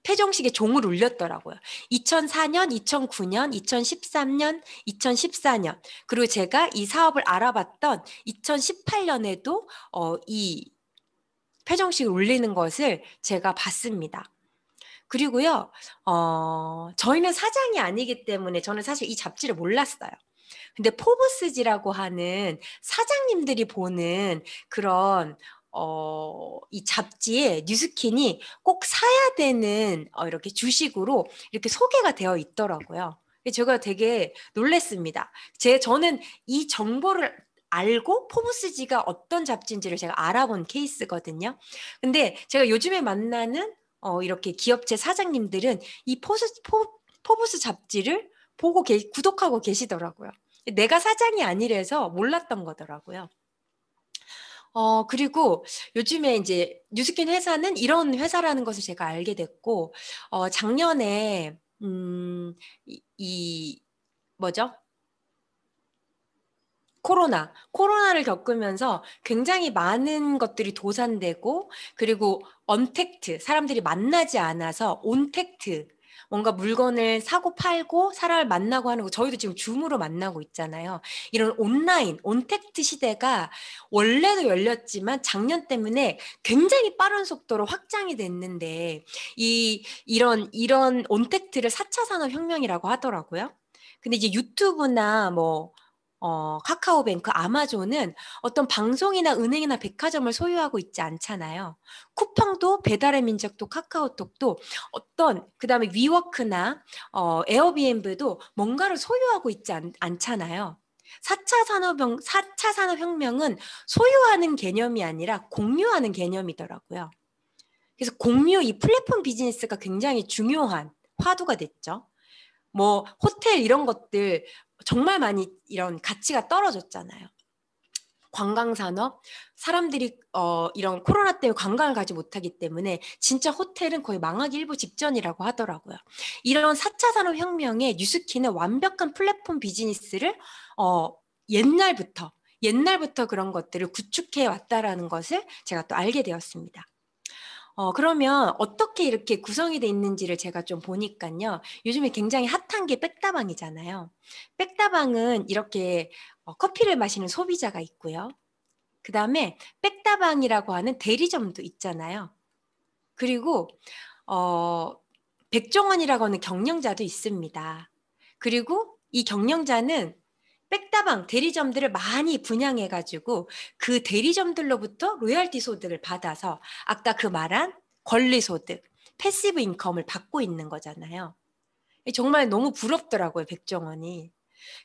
패종식에 종을 울렸더라고요. 2004년, 2009년, 2013년, 2014년 그리고 제가 이 사업을 알아봤던 2018년에도 이 패종식을 울리는 것을 제가 봤습니다. 그리고요, 저희는 사장이 아니기 때문에 저는 사실 이 잡지를 몰랐어요. 근데 포브스지라고 하는 사장님들이 보는 그런 이 잡지에 뉴스킨이 꼭 사야 되는 이렇게 주식으로 이렇게 소개가 되어 있더라고요. 제가 되게 놀랬습니다. 저는 이 정보를 알고 포브스지가 어떤 잡지인지를 제가 알아본 케이스거든요. 근데 제가 요즘에 만나는 이렇게 기업체 사장님들은 이 포브스 잡지를 보고 구독하고 계시더라고요. 내가 사장이 아니라서 몰랐던 거더라고요. 그리고 요즘에 이제 뉴스킨 회사는 이런 회사라는 것을 제가 알게 됐고, 작년에, 뭐죠? 코로나를 겪으면서 굉장히 많은 것들이 도산되고, 그리고 언택트, 사람들이 만나지 않아서 온택트, 뭔가 물건을 사고 팔고 사람을 만나고 하는 거, 저희도 지금 줌으로 만나고 있잖아요. 이런 온라인, 온택트 시대가 원래도 열렸지만 작년 때문에 굉장히 빠른 속도로 확장이 됐는데, 이런 온택트를 4차 산업혁명이라고 하더라고요. 근데 이제 유튜브나 뭐 카카오뱅크, 아마존은 어떤 방송이나 은행이나 백화점을 소유하고 있지 않잖아요. 쿠팡도 배달의 민족도 카카오톡도 그다음에 위워크나 에어비앤비도 뭔가를 소유하고 있지 않잖아요. 4차 산업혁명은 소유하는 개념이 아니라 공유하는 개념이더라고요. 그래서 이 플랫폼 비즈니스가 굉장히 중요한 화두가 됐죠. 뭐 호텔 이런 것들 정말 많이 이런 가치가 떨어졌잖아요. 관광산업, 사람들이 이런 코로나 때문에 관광을 가지 못하기 때문에 진짜 호텔은 거의 망하기 일보 직전이라고 하더라고요. 이런 4차 산업혁명의 뉴스키는 완벽한 플랫폼 비즈니스를 어, 옛날부터 그런 것들을 구축해 왔다라는 것을 제가 또 알게 되었습니다. 그러면 어떻게 이렇게 구성이 돼 있는지를 제가 좀 보니까요. 요즘에 굉장히 핫한 게 백다방이잖아요. 백다방은 이렇게 커피를 마시는 소비자가 있고요. 그 다음에 백다방이라고 하는 대리점도 있잖아요. 그리고 백종원이라고 하는 경영자도 있습니다. 그리고 이 경영자는 백다방 대리점들을 많이 분양해가지고 그 대리점들로부터 로열티 소득을 받아서 아까 그 말한 권리 소득, 패시브 인컴을 받고 있는 거잖아요. 정말 너무 부럽더라고요, 백종원이.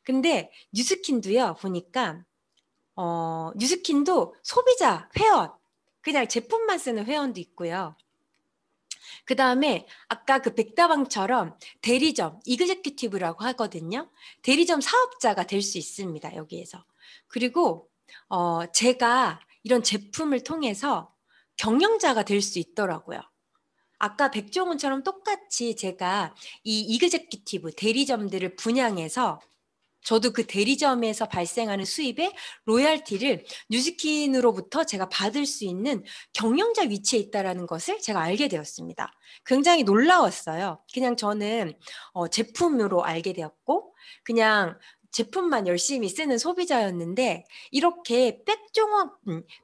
근데 뉴스킨도요, 보니까 뉴스킨도 소비자 회원, 그냥 제품만 쓰는 회원도 있고요. 그 다음에 아까 그 백다방처럼 대리점, 이그제큐티브라고 하거든요. 대리점 사업자가 될 수 있습니다. 여기에서. 그리고 제가 이런 제품을 통해서 경영자가 될 수 있더라고요. 아까 백종원처럼 똑같이 제가 이 이그제큐티브 대리점들을 분양해서 저도 그 대리점에서 발생하는 수입의 로열티를 뉴스킨으로부터 제가 받을 수 있는 경영자 위치에 있다는 것을 제가 알게 되었습니다. 굉장히 놀라웠어요. 그냥 저는 제품으로 알게 되었고 그냥 제품만 열심히 쓰는 소비자였는데 이렇게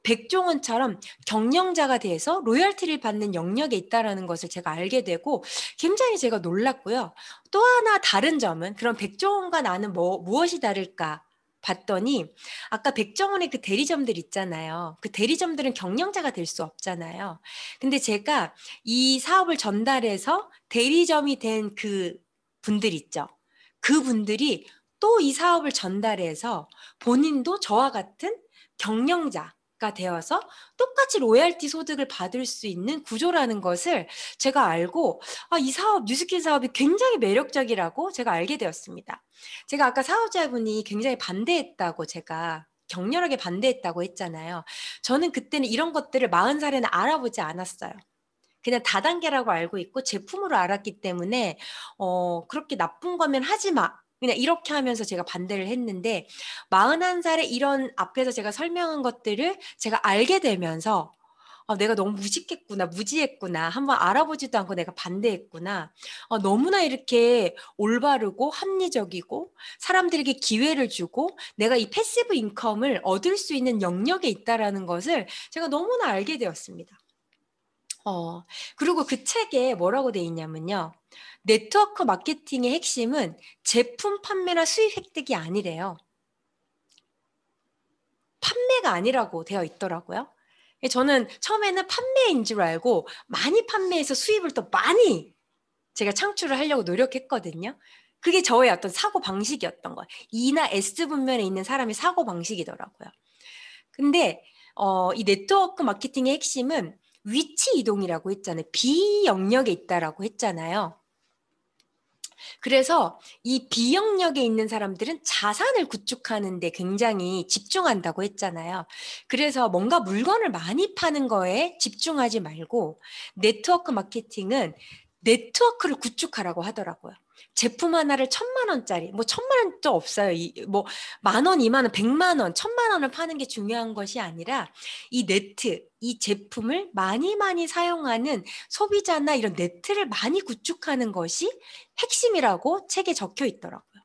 백종원처럼 경영자가 돼서 로열티를 받는 영역에 있다는 것을 제가 알게 되고 굉장히 제가 놀랐고요. 또 하나 다른 점은 그럼 백종원과 나는 무엇이 다를까 봤더니 아까 백종원의 그 대리점들 있잖아요. 그 대리점들은 경영자가 될 수 없잖아요. 근데 제가 이 사업을 전달해서 대리점이 된 그 분들 있죠. 그 분들이 또 이 사업을 전달해서 본인도 저와 같은 경영자가 되어서 똑같이 로열티 소득을 받을 수 있는 구조라는 것을 제가 알고 이 사업, 뉴스킨 사업이 굉장히 매력적이라고 제가 알게 되었습니다. 제가 아까 사업자분이 굉장히 반대했다고 제가 격렬하게 반대했다고 했잖아요. 저는 그때는 이런 것들을 40살에는 알아보지 않았어요. 그냥 다단계라고 알고 있고 제품으로 알았기 때문에 그렇게 나쁜 거면 하지 마. 그냥 이렇게 하면서 제가 반대를 했는데 41살에 이런 앞에서 제가 설명한 것들을 제가 알게 되면서 내가 너무 무지했구나. 한번 알아보지도 않고 내가 반대했구나. 너무나 이렇게 올바르고 합리적이고 사람들에게 기회를 주고 내가 이 패시브 인컴을 얻을 수 있는 영역에 있다라는 것을 제가 너무나 알게 되었습니다. 그리고 그 책에 뭐라고 돼 있냐면요. 네트워크 마케팅의 핵심은 제품 판매나 수익 획득이 아니래요. 판매가 아니라고 되어 있더라고요. 저는 처음에는 판매인 줄 알고 많이 판매해서 수입을 더 많이 제가 창출을 하려고 노력했거든요. 그게 저의 어떤 사고 방식이었던 거예요. E나 S 분면에 있는 사람의 사고 방식이더라고요. 근데 이 네트워크 마케팅의 핵심은 위치 이동이라고 했잖아요. 비영역에 있다라고 했잖아요. 그래서 이 비영역에 있는 사람들은 자산을 구축하는 데 굉장히 집중한다고 했잖아요. 그래서 뭔가 물건을 많이 파는 거에 집중하지 말고 네트워크 마케팅은 네트워크를 구축하라고 하더라고요. 제품 하나를 1,000만 원짜리, 뭐 1,000만 원도 없어요. 뭐 10,000원, 20,000원, 100만 원, 1,000만 원을 파는 게 중요한 것이 아니라 이 제품을 많이 많이 사용하는 소비자나 이런 네트를 많이 구축하는 것이 핵심이라고 책에 적혀 있더라고요.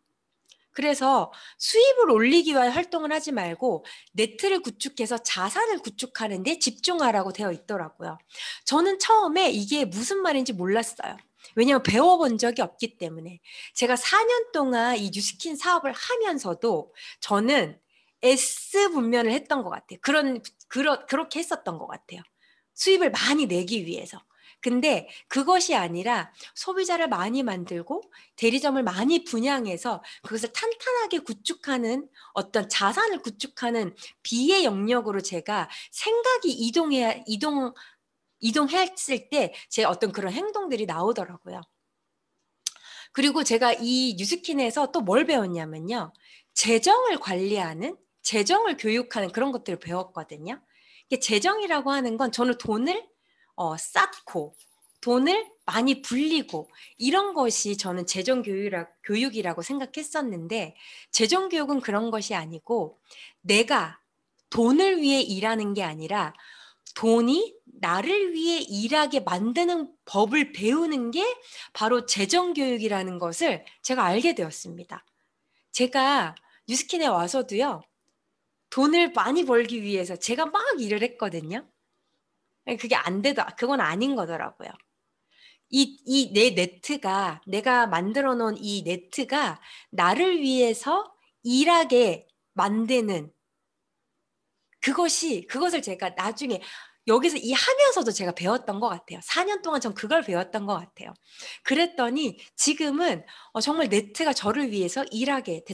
그래서 수입을 올리기 위한 활동을 하지 말고 네트를 구축해서 자산을 구축하는 데 집중하라고 되어 있더라고요. 저는 처음에 이게 무슨 말인지 몰랐어요. 왜냐하면 배워본 적이 없기 때문에. 제가 4년 동안 이 뉴스킨 사업을 하면서도 저는 S 분면을 했던 것 같아요. 그렇게 했었던 것 같아요. 수입을 많이 내기 위해서. 근데 그것이 아니라 소비자를 많이 만들고 대리점을 많이 분양해서 그것을 탄탄하게 구축하는 어떤 자산을 구축하는 비의 영역으로 제가 생각이 이동했을 때 제 어떤 그런 행동들이 나오더라고요. 그리고 제가 이 뉴스킨에서 또 뭘 배웠냐면요. 재정을 관리하는, 재정을 교육하는 그런 것들을 배웠거든요. 이게 재정이라고 하는 건 저는 돈을 쌓고 돈을 많이 불리고 이런 것이 저는 재정 교육이라고 생각했었는데 재정 교육은 그런 것이 아니고 내가 돈을 위해 일하는 게 아니라 돈이 나를 위해 일하게 만드는 법을 배우는 게 바로 재정 교육이라는 것을 제가 알게 되었습니다. 제가 뉴스킨에 와서도요. 돈을 많이 벌기 위해서 제가 막 일을 했거든요. 그게 안 그건 아닌 거더라고요. 내 네트가, 내가 만들어 놓은 이 네트가 나를 위해서 일하게 만드는 그것을 제가 나중에 여기서 이 하면서도 제가 배웠던 것 같아요. 4년 동안 전 그걸 배웠던 것 같아요. 그랬더니 지금은 정말 네트가 저를 위해서 일하게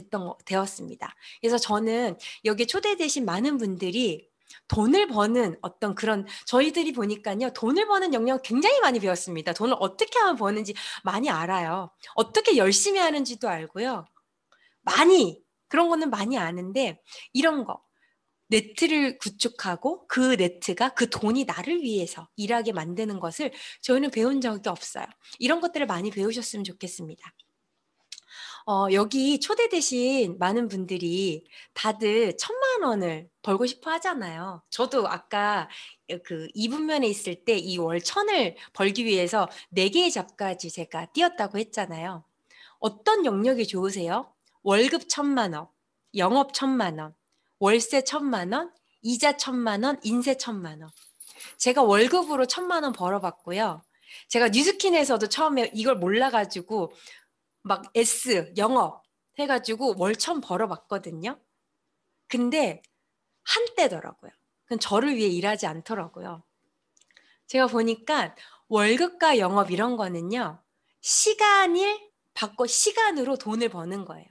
되었습니다. 그래서 저는 여기 초대되신 많은 분들이 돈을 버는 어떤 그런 저희들이 보니까요. 돈을 버는 영역 굉장히 많이 배웠습니다. 돈을 어떻게 하면 버는지 많이 알아요. 어떻게 열심히 하는지도 알고요. 그런 거는 많이 아는데 이런 거 네트를 구축하고 그 네트가 그 돈이 나를 위해서 일하게 만드는 것을 저희는 배운 적이 없어요. 이런 것들을 많이 배우셨으면 좋겠습니다. 여기 초대되신 많은 분들이 다들 1,000만 원을 벌고 싶어 하잖아요. 저도 아까 그 이분면에 있을 때 이 월 1,000을 벌기 위해서 4개의 잡까지 제가 뛰었다고 했잖아요. 어떤 영역이 좋으세요? 월급 1,000만 원, 영업 1,000만 원, 월세 1,000만 원, 이자 1,000만 원, 인세 1,000만 원. 제가 월급으로 1,000만 원 벌어봤고요. 제가 뉴스킨에서도 처음에 이걸 몰라가지고 막 S 영업 해가지고 월 1,000 벌어봤거든요. 근데 한때더라고요. 그건 저를 위해 일하지 않더라고요. 제가 보니까 월급과 영업 이런 거는요. 시간을 받고 시간으로 돈을 버는 거예요.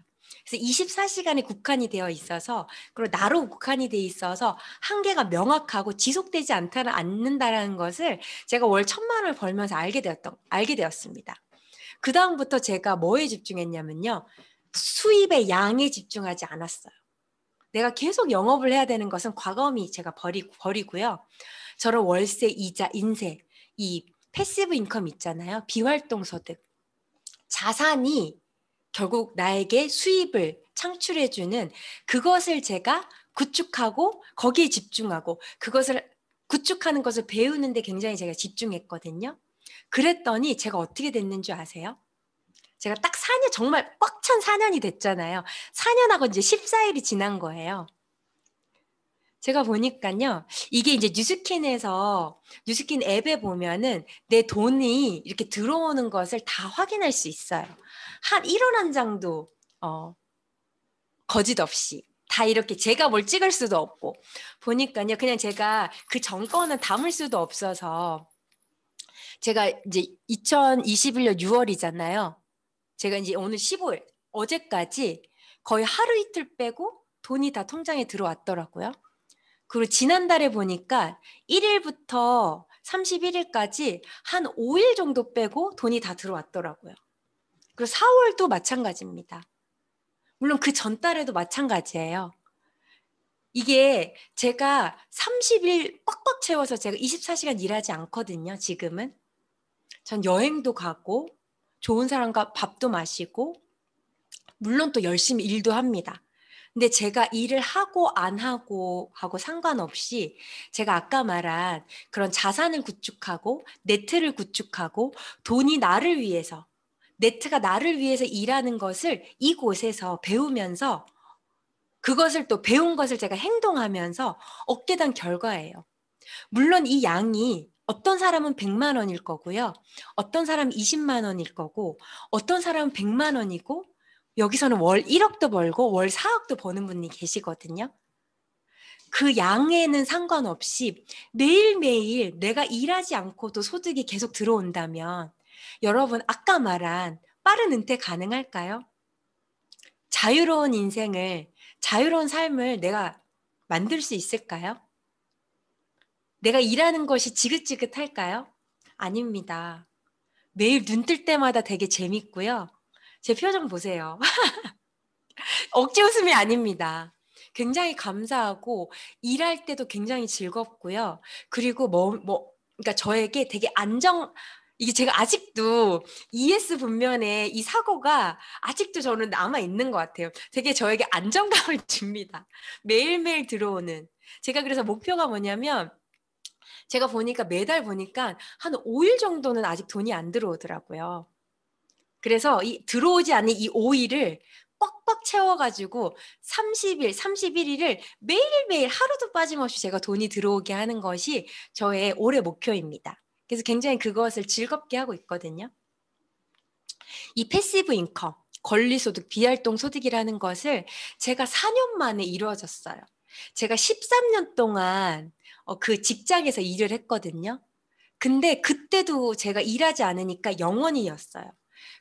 그래서 24시간이 국한이 되어 있어서 그리고 나로 국한이 되어 있어서 한계가 명확하고 지속되지 않는다라는 것을 제가 월 1,000만 원을 벌면서 알게 되었습니다. 그 다음부터 제가 뭐에 집중했냐면요. 수입의 양에 집중하지 않았어요. 내가 계속 영업을 해야 되는 것은 과감히 제가 버리고요. 저런 월세, 이자, 인세, 이 패시브 인컴 있잖아요. 비활동 소득. 자산이 결국 나에게 수입을 창출해주는 그것을 제가 구축하고 거기에 집중하고 그것을 구축하는 것을 배우는데 굉장히 제가 집중했거든요. 그랬더니 제가 어떻게 됐는 줄 아세요? 제가 딱 4년, 정말 꽉 찬 4년이 됐잖아요. 4년하고 이제 14일이 지난 거예요. 제가 보니까요, 이게 이제 뉴스킨 앱에 보면은 내 돈이 이렇게 들어오는 것을 다 확인할 수 있어요. 한 1원 한 장도, 거짓 없이. 다 이렇게 제가 뭘 찍을 수도 없고. 보니까요, 그냥 제가 그 정권은 담을 수도 없어서 제가 이제 2021년 6월이잖아요. 제가 이제 오늘 15일, 어제까지 거의 하루 이틀 빼고 돈이 다 통장에 들어왔더라고요. 그리고 지난달에 보니까 1일부터 31일까지 한 5일 정도 빼고 돈이 다 들어왔더라고요. 그리고 4월도 마찬가지입니다. 물론 그 전달에도 마찬가지예요. 이게 제가 30일 꽉꽉 채워서 제가 24시간 일하지 않거든요, 지금은. 전 여행도 가고, 좋은 사람과 밥도 마시고, 물론 또 열심히 일도 합니다. 근데 제가 일을 하고 안 하고 상관없이 제가 아까 말한 그런 자산을 구축하고 네트를 구축하고 돈이 나를 위해서, 네트가 나를 위해서 일하는 것을 이곳에서 배우면서 그것을 또 배운 것을 제가 행동하면서 얻게 된 결과예요. 물론 이 양이 어떤 사람은 100만 원일 거고요. 어떤 사람은 20만 원일 거고 어떤 사람은 100만 원이고 여기서는 월 1억도 벌고 월 4억도 버는 분이 계시거든요. 그 양에는 상관없이 매일매일 내가 일하지 않고도 소득이 계속 들어온다면 여러분 아까 말한 빠른 은퇴 가능할까요? 자유로운 인생을, 자유로운 삶을 내가 만들 수 있을까요? 내가 일하는 것이 지긋지긋할까요? 아닙니다. 매일 눈 뜰 때마다 되게 재밌고요. 제 표정 보세요. 억지 웃음이 아닙니다. 굉장히 감사하고 일할 때도 굉장히 즐겁고요. 그리고 그러니까 저에게 되게 이게 제가 아직도 ES 분면에 이 사고가 아직도 저는 남아 있는 것 같아요. 되게 저에게 안정감을 줍니다. 매일매일 들어오는. 제가 그래서 목표가 뭐냐면 제가 보니까 매달 보니까 한 5일 정도는 아직 돈이 안 들어오더라고요. 그래서 이 들어오지 않는 이 5일을 꽉꽉 채워가지고 30일, 31일을 매일매일 하루도 빠짐없이 제가 돈이 들어오게 하는 것이 저의 올해 목표입니다. 그래서 굉장히 그것을 즐겁게 하고 있거든요. 이 패시브 인컴, 권리소득, 비활동 소득이라는 것을 제가 4년 만에 이루어졌어요. 제가 13년 동안 그 직장에서 일을 했거든요. 근데 그때도 제가 일하지 않으니까 영원이었어요.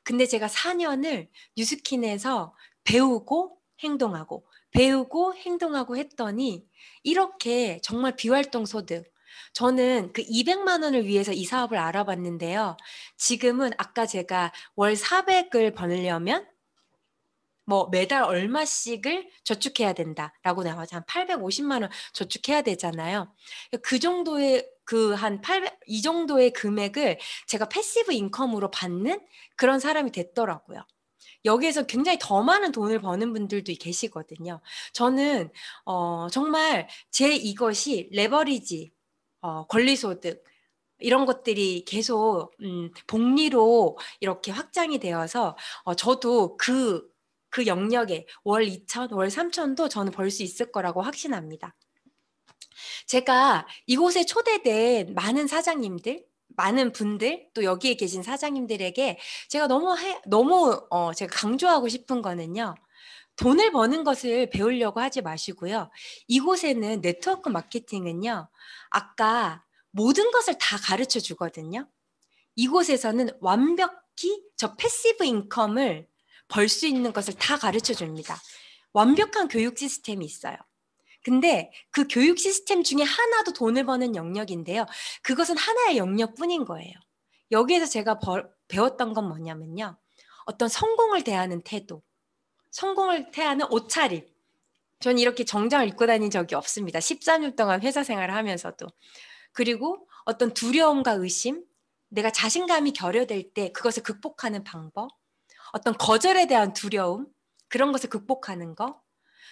근데 제가 4년을 뉴스킨에서 배우고 행동하고 배우고 행동하고 했더니 이렇게 정말 비활동 소득 저는 그 200만 원을 위해서 이 사업을 알아봤는데요. 지금은 아까 제가 월 400을 버느려면 뭐 매달 얼마씩을 저축해야 된다라고 나와서 한 850만 원 저축해야 되잖아요. 그 정도의 이 정도의 금액을 제가 패시브 인컴으로 받는 그런 사람이 됐더라고요. 여기에서 굉장히 더 많은 돈을 버는 분들도 계시거든요. 저는 정말 제 이것이 레버리지, 권리소득 이런 것들이 계속 복리로 이렇게 확장이 되어서 저도 그 영역에 월 2천, 월 3천도 저는 벌 수 있을 거라고 확신합니다. 제가 이곳에 초대된 많은 사장님들, 많은 분들, 또 여기에 계신 사장님들에게 제가 너무 제가 강조하고 싶은 거는요. 돈을 버는 것을 배우려고 하지 마시고요. 이곳에는 네트워크 마케팅은요. 아까 모든 것을 다 가르쳐 주거든요. 이곳에서는 완벽히 저 패시브 인컴을 벌 수 있는 것을 다 가르쳐 줍니다. 완벽한 교육 시스템이 있어요. 근데 그 교육 시스템 중에 하나도 돈을 버는 영역인데요. 그것은 하나의 영역뿐인 거예요. 여기에서 제가 배웠던 건 뭐냐면요. 어떤 성공을 대하는 태도, 성공을 대하는 옷차림. 전 이렇게 정장을 입고 다닌 적이 없습니다. 13년 동안 회사 생활을 하면서도. 그리고 어떤 두려움과 의심, 내가 자신감이 결여될 때 그것을 극복하는 방법, 어떤 거절에 대한 두려움, 그런 것을 극복하는 거.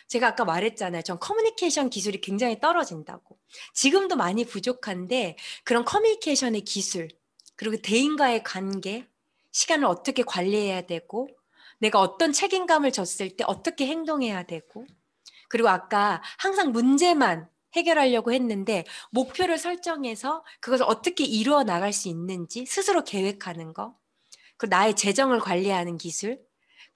제가 아까 말했잖아요. 전 커뮤니케이션 기술이 굉장히 떨어진다고. 지금도 많이 부족한데 그런 커뮤니케이션의 기술, 그리고 대인과의 관계, 시간을 어떻게 관리해야 되고 내가 어떤 책임감을 졌을 때 어떻게 행동해야 되고 그리고 아까 항상 문제만 해결하려고 했는데 목표를 설정해서 그것을 어떻게 이루어 나갈 수 있는지 스스로 계획하는 거, 그 나의 재정을 관리하는 기술,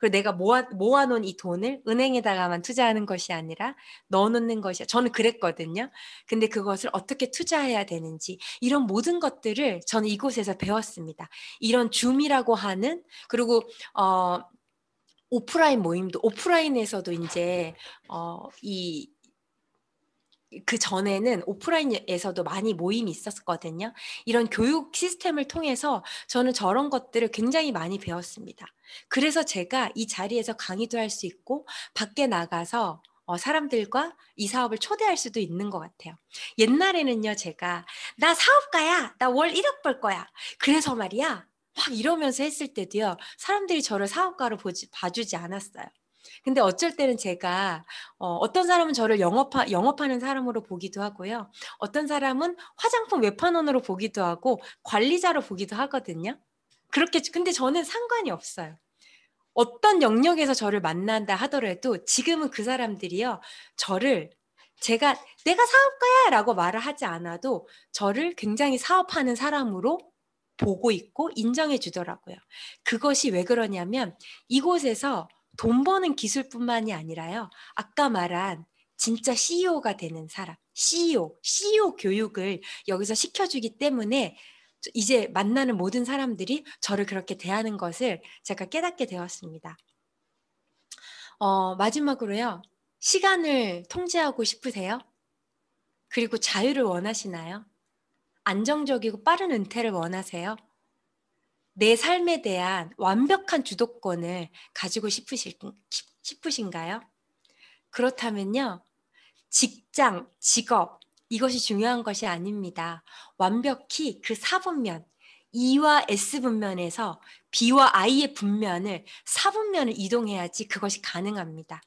그리고 내가 모아놓은 이 돈을 은행에다가만 투자하는 것이 아니라 넣어놓는 것이야. 저는 그랬거든요. 근데 그것을 어떻게 투자해야 되는지 이런 모든 것들을 저는 이곳에서 배웠습니다. 이런 줌이라고 하는 그리고 오프라인 모임도 오프라인에서도 이제 이 그 전에는 오프라인에서도 많이 모임이 있었거든요. 이런 교육 시스템을 통해서 저는 저런 것들을 굉장히 많이 배웠습니다. 그래서 제가 이 자리에서 강의도 할 수 있고 밖에 나가서 사람들과 이 사업을 초대할 수도 있는 것 같아요. 옛날에는요, 제가 나 사업가야, 나 월 1억 벌 거야. 그래서 말이야, 막 이러면서 했을 때도요, 사람들이 저를 사업가로 봐주지 않았어요. 근데 어쩔 때는 제가 어떤 사람은 저를 영업하는 사람으로 보기도 하고요. 어떤 사람은 화장품 외판원으로 보기도 하고 관리자로 보기도 하거든요. 그렇게 근데 저는 상관이 없어요. 어떤 영역에서 저를 만난다 하더라도 지금은 그 사람들이요. 저를 제가 내가 사업가야라고 말을 하지 않아도 저를 굉장히 사업하는 사람으로 보고 있고 인정해 주더라고요. 그것이 왜 그러냐면 이곳에서 돈 버는 기술뿐만이 아니라요. 아까 말한 진짜 CEO가 되는 사람, CEO 교육을 여기서 시켜주기 때문에 이제 만나는 모든 사람들이 저를 그렇게 대하는 것을 제가 깨닫게 되었습니다. 마지막으로요. 시간을 통제하고 싶으세요? 그리고 자유를 원하시나요? 안정적이고 빠른 은퇴를 원하세요? 내 삶에 대한 완벽한 주도권을 가지고 싶으신가요? 그렇다면요. 직장, 직업, 이것이 중요한 것이 아닙니다. 완벽히 그 사분면, E와 S 분면에서 B와 I의 분면을 사분면을 이동해야지 그것이 가능합니다.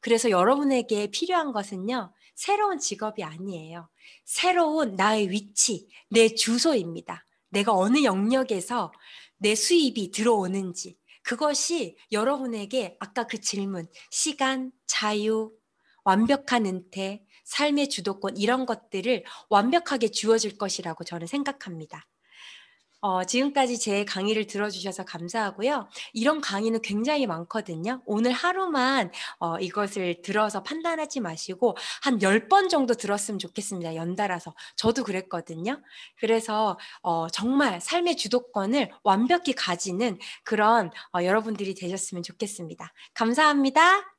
그래서 여러분에게 필요한 것은요, 새로운 직업이 아니에요. 새로운 나의 위치, 내 주소입니다. 내가 어느 영역에서 내 수입이 들어오는지. 그것이 여러분에게 아까 그 질문, 시간, 자유, 완벽한 은퇴, 삶의 주도권, 이런 것들을 완벽하게 주어질 것이라고 저는 생각합니다. 지금까지 제 강의를 들어주셔서 감사하고요. 이런 강의는 굉장히 많거든요. 오늘 하루만 이것을 들어서 판단하지 마시고 한 10번 정도 들었으면 좋겠습니다. 연달아서. 저도 그랬거든요. 그래서 정말 삶의 주도권을 완벽히 가지는 그런 여러분들이 되셨으면 좋겠습니다. 감사합니다.